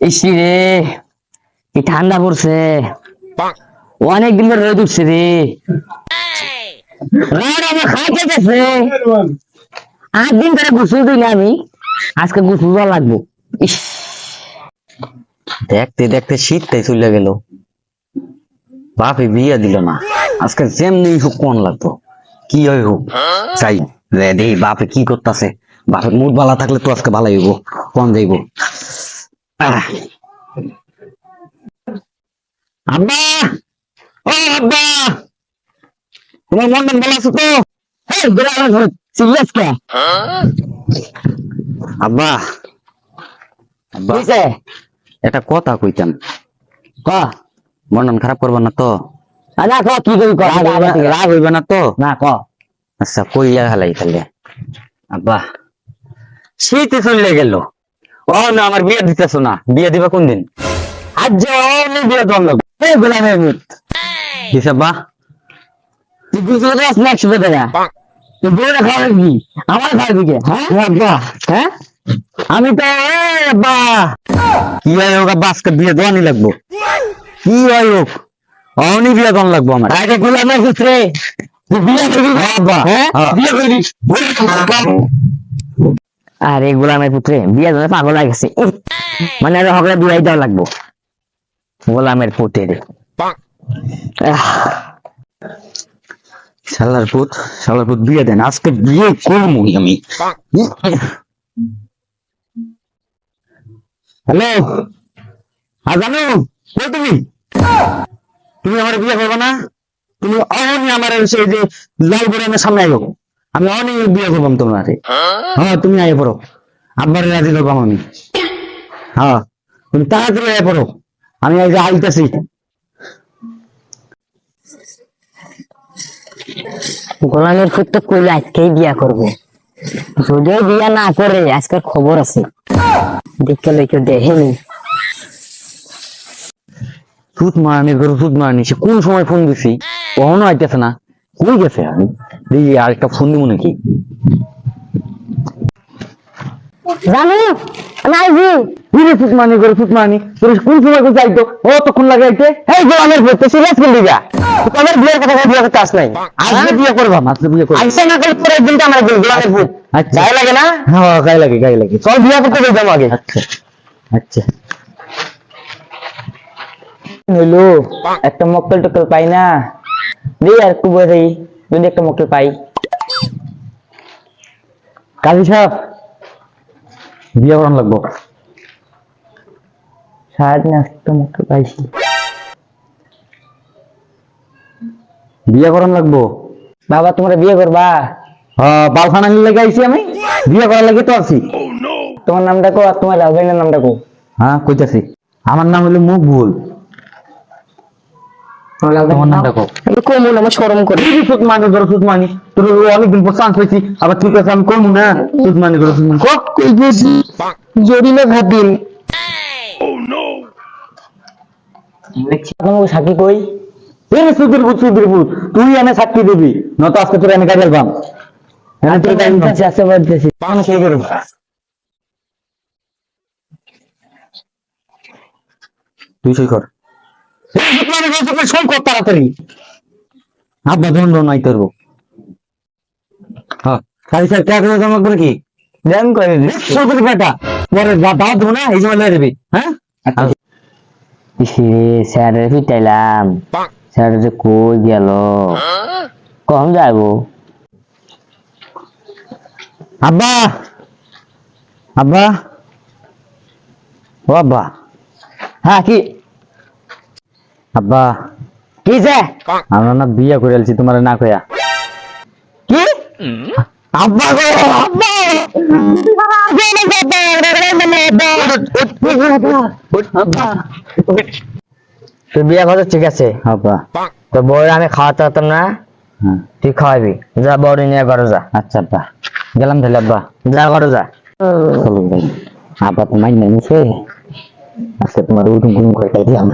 EC রে, কি ঠান্ডা পড়ছে। অনেকদিন ধরে রোদ উঠছে রে। রোদ আমার খাইতে গেছে। 8 দিন ধরে গোসল দিই না আমি, আজকে গোসল দেওয়া লাগবো। ইস, দেখতে দেখতে শীতটাই চলে গেল। বাপে বিয়ে দিল না, আজকে যেমনি হোক কোন লাগতো, কি হয় হোক চাই রে। দেখি বাপে কি করতেছে। বাপের মুড ভালো থাকলে তো আজকে ভালো হইব, কোন যাইব। আব্বা, ও আব্বা, তোমার মন ভালো আছে তো? এই বেড়া ঘর সিরিয়াস কে? আব্বা, আব্বা, কইছে একটা কথা কইতাম, ক মন খারাপ করবো না তো? না ক কি কই ক রাগ হইবে না তো? না ক। আচ্ছা কইয়া হালাই তাহলে। আব্বা, শীতে চলে গেল, ও না আমার বিয়ে দিতেছ না, বিয়ে দিবা কোন দিন? আজ যে বিয়ে দল লাগবে। এই গোলামের মুত দিছে আব্বা? তুই গোসল দাস না 100 টাকা। তুই বউরা খাওয়ার কি আমার খাওয়ার দিকে? হ্যাঁ আব্বা, হ্যাঁ আমি তো আব্বা। কি হয় হোক আব্বা, আজকে বিয়ে দেওয়ানি লাগবো। কি হয় হোক অনি বিয়ে দেওয়ান লাগবো আমার। আগে গোলামের পুত্রে তুই বিয়ে করবি আব্বা, হ্যাঁ বিয়ে করবি। আরে গোলামের পুত্রে বিয়ে ধরে পাগল হয়ে গেছে। মানে আরো হকলে বিয়ে দেওয়া লাগবো গোলামের পুত্রে। শালার পুত বিয়ে দেন, আজকে বিয়ে করবো আমি। হ্যালো, হ্যাঁ জানো কই তুমি? তুমি আমার বিয়ে করবো না? তুমি অহনি আমার সেই যে লাল বোরামের সামনে আইব, আমি অনেক বিয়ে করবাম তোমার। হ্যাঁ তুমি আইয়ে পড়ো, আব্বার রাজি করবাম আমি। হ্যাঁ তুমি তাড়াতাড়ি আইয়ে পড়ো, আমি এই যে আইতাছি। গোলামের পুত্র কইলে আজকেই বিয়া করবো, যদিও বিয়া না করে আজকের খবর আছে, দেখতে লইকে দেখেনি। সুদ মারানি ধরো, সুদ মারানি, সে কোন সময় ফোন দিছি কখনো আইতেছে না, কই গেছে? আমি দেখি আরেকটা ফোন দিব নাকি। জানো আমি আইজি সুদ মারানি করে, সুদ মারানি তোর কোন সময় কোথায় আইতো, ও তখন লাগে আইতে। এই গোলামের পুত্র সিরিয়াস করলি গা, তোদের বিয়ের কথা বিয়ে করতে আস নাই। আজকে বিয়ে করবাম, আজকে বিয়ে করবাম। আইসা না করে পরে দিনটা আমরা গোলামের পুত আচ্ছা গায়ে লাগে না? হ্যাঁ গায়ে লাগে, গায়ে লাগে। চল বিয়া করতে যাবো আগে। আচ্ছা আচ্ছা। হইলো একটা মক্কেল টক্কেল পাই না, দিই আর একটু বসে যদি একটা মক্কেল পাই। কাজী সাহেব বিয়ে করান লাগবো। সারাদিন একটা মক্কেল পাইছি। বিয়ে করান লাগবো। বাবা তোমরা বিয়ে করবা? হ্যাঁ বালখানা লেগে আইছি আমি, বিয়ে করার লাগে তো আছি। তোমার নামটা কো আর তোমার হাজবেন্ডের নামটা কো। হ্যাঁ কইতাছি, আমার নাম হলো মকবুল। তোমার নামটা কো। আমি কমু না, আমার শরম করে। সুদ মানি ধরো, সুদ মানি তোর অনেকদিন পর চান্স পাইছি, আবার ঠিক আছে আমি করবো না। সুদ মানি ধরো, সুদ মানি কো। জরিলে ভাবিন তোমাকে সাক্ষী কই? এই সুদের ভূত, সুদের ভূত, তুই এনে সাক্ষী দিবি, নয়তো আজকে তোর এনে কাজে পাম। হ্যাঁ তোর টাইম না, আচ্ছা বলতেছি। পান শুরু করবো। তুই সই কর। সই কর তাড়াতাড়ি, আব্বা দণ্ড নাই তোর। হ্যাঁ সারি স্যার টাকা জমা করে কি দেন করে দি। সরকারি বেটা পরে দাওয়াত দেবো না, এই সময় লয়ে দিবি। হ্যাঁ স্যারের ফিটাইলাম, স্যার যে কই গেল, কখন যাবো? আব্বা, আব্বা, ও আব্বা। হ্যাঁ কি আব্বা কি যে আমরা না বিয়া করে আলছি তোমার না কয়া। কি আব্বা গো, আব্বা আব্বা। তুই বিয়ে করছিস ঠিক আছে, আব্বা তো বউর আমি খাওয়াতে হতাম না, হ্যাঁ তুই খাওয়াবি। যা বউর নিয়ে ঘরে যা, আচ্ছা আব্বা গেলাম তাহলে। আব্বা যা ঘরে যা। চলো ভাই, আব্বা তো মাইন নিছে, আজকে তোমার উঠুম ঘুম করে খাই দিলাম।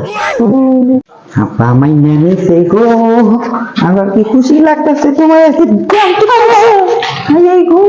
আব্বা মাইন নিছে গো, আমার কি খুশি লাগতেছে তোমার গো।